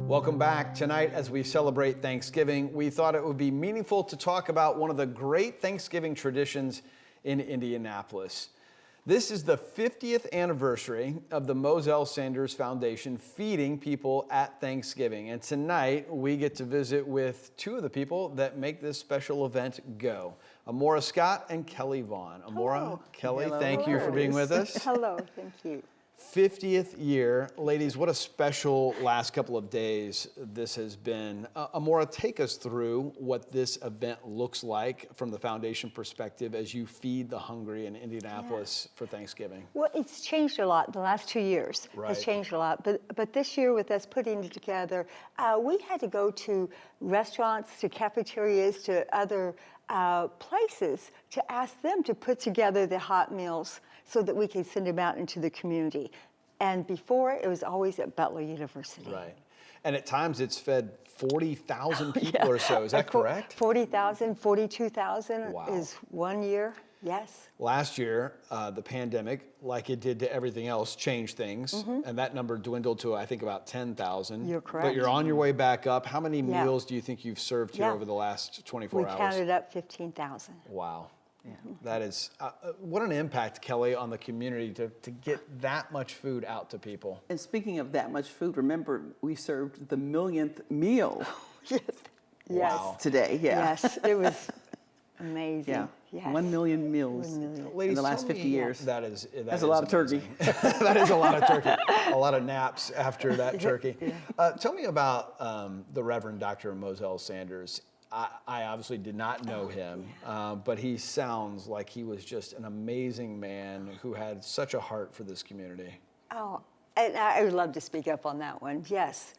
Welcome back. Tonight, as we celebrate Thanksgiving, we thought it would be meaningful to talk about one of the great Thanksgiving traditions in Indianapolis. This is the 50th anniversary of the Mozel Foundation feeding people at Thanksgiving. And tonight, we get to visit with two of the people that make this special event go. Amora Scott and Kelly Vaughn. Amora, Hello. Kelly, Hello. thank you for being with us. Hello, thank you. 50th year. Ladies, what a special last couple of days this has been. Amora, take us through what this event looks like from the foundation perspective as you feed the hungry in Indianapolis for Thanksgiving. Well, it's changed a lot. The last 2 years Right. has changed a lot. But this year, with us putting it together, we had to go to restaurants, to cafeterias, to other places to ask them to put together the hot meals so that we could send them out into the community. And before, it was always at Butler University. Right. And at times it's fed 40,000 people or so. Is that correct? 40,000, 42,000 Wow. is 1 year, yes. Last year, the pandemic, like it did to everything else, changed things. And that number dwindled to, I think, about 10,000. You're correct. But you're on your way back up. How many Yeah. meals do you think you've served here Yeah. over the last 24 We hours? counted up 15,000. Wow. That is, what an impact, Kelly, on the community to get that much food out to people. And speaking of that much food, remember we served the millionth meal Yes. Yes. Wow. today. Yeah. Yes, it was amazing. Yeah. Yes. 1 million meals 1 million. Ladies, in the last tell 50 me- years. That's a lot of turkey. that is a lot of turkey. A lot of naps after that turkey. Tell me about the Reverend Dr. Mozel Sanders. I obviously did not know him, but he sounds like he was just an amazing man who had such a heart for this community. Oh, and I would love to speak up on that one, yes.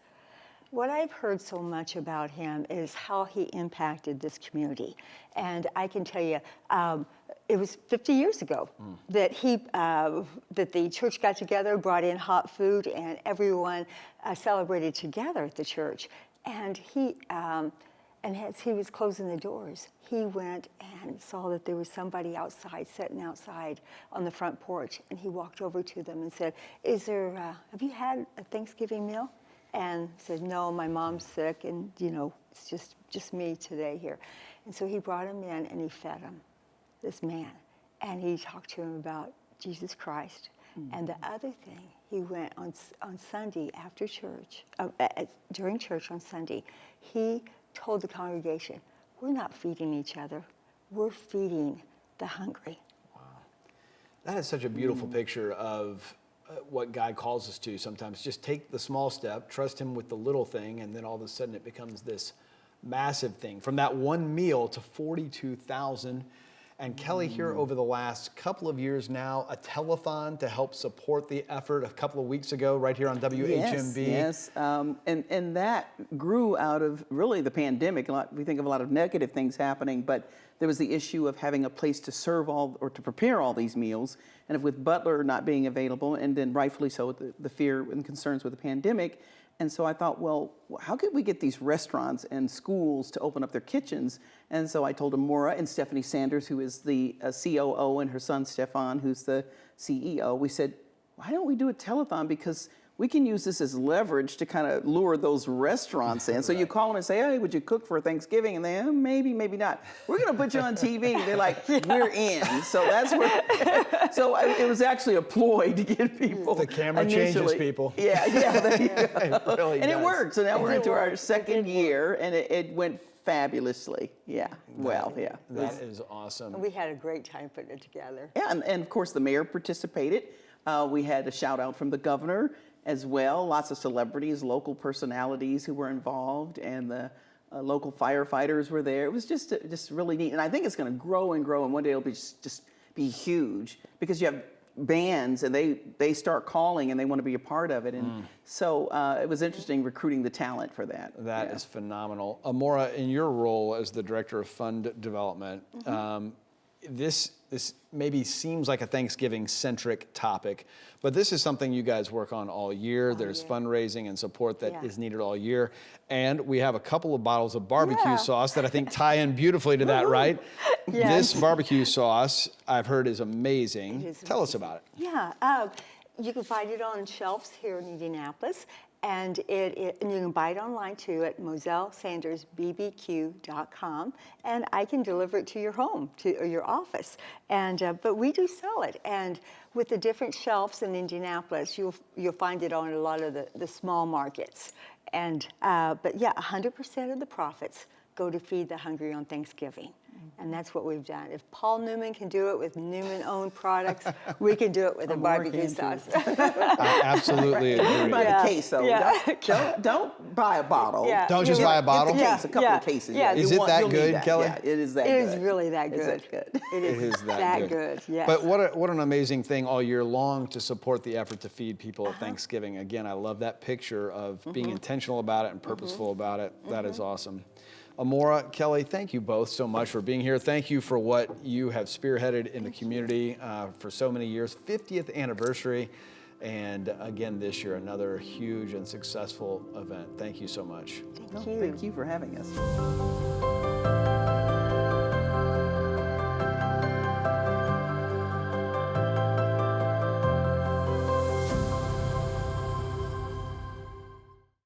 What I've heard so much about him is how he impacted this community. And I can tell you, it was 50 years ago that that the church got together, brought in hot food, and everyone celebrated together at the church. And and as he was closing the doors, he went and saw that there was somebody outside, sitting outside on the front porch, and he walked over to them and said, have you had a Thanksgiving meal? And said, no, my mom's sick, and it's just me today here. And so he brought him in and he fed him, this man. And he talked to him about Jesus Christ. And the other thing, he went on Sunday after church, during church on Sunday, he told the congregation, we're not feeding each other, we're feeding the hungry. Wow. That is such a beautiful picture of what God calls us to sometimes. Just take the small step, trust him with the little thing, and then all of a sudden it becomes this massive thing. From that one meal to 42,000. And Kelly, here over the last couple of years now, a telethon to help support the effort a couple of weeks ago right here on WHMV. Yes. And that grew out of really the pandemic. We think of a lot of negative things happening, but there was the issue of having a place to serve or to prepare all these meals. And if with Butler not being available, and then rightfully so, the fear and concerns with the pandemic. And so I thought, well, how could we get these restaurants and schools to open up their kitchens? And so I told Amora and Stephanie Sanders, who is the COO, and her son Stefan, who's the CEO, we said, why don't we do a telethon? Because we can use this as leverage to kind of lure those restaurants in. So you call them and say, hey, would you cook for Thanksgiving? And they, maybe, maybe not. We're going to put you on TV. They're like, we're in. So that's where, it was actually a ploy to get people. The camera changes people. Yeah, there you go. It really And does. it worked. So now we're into our second year, and it went fabulously. Yeah, well, yeah. That is awesome. We had a great time putting it together. Yeah, and of course the mayor participated. We had a shout out from the governor as well. Lots of celebrities, local personalities who were involved, and the local firefighters were there. It was just really neat, and I think it's going to grow and grow, and one day it'll just be huge because you have bands and they start calling and they want to be a part of it, and so it was interesting recruiting the talent for that. That is phenomenal. Amora, in your role as the Director of Fund Development, this maybe seems like a Thanksgiving-centric topic, but this is something you guys work on all year. There's fundraising and support that is needed all year. And we have a couple of bottles of barbecue sauce that I think tie in beautifully to that, right? Yes. This barbecue sauce, I've heard, is amazing. Tell us about it. Yeah, you can find it on shelves here in Indianapolis. And and you can buy it online too at mozelsandersbbq.com, and I can deliver it to your home, or your office. And but we do sell it, and with the different shelves in Indianapolis, you'll find it on a lot of the small markets. And but yeah, 100% of the profits go to feed the hungry on Thanksgiving. And that's what we've done. If Paul Newman can do it with Newman-owned products, we can do it with a barbecue sauce. I absolutely agree. Buy Yeah. a case, though. Yeah. Don't buy a bottle. Yeah. Don't just buy a bottle? Get the case, a couple Yeah. of cases. Yeah. Is it that you'll need good, that. Kelly? Yeah, it is that It good. is really that good. Is that good? It is that good. Yes. But what an amazing thing all year long to support the effort to feed people at Thanksgiving. Again, I love that picture of being intentional about it and purposeful about it. That is awesome. Amora, Kelly, thank you both so much for being here. Thank you for what you have spearheaded in the community for so many years. 50th anniversary. And again, this year, another huge and successful event. Thank you so much. Thank you. Thank you for having us.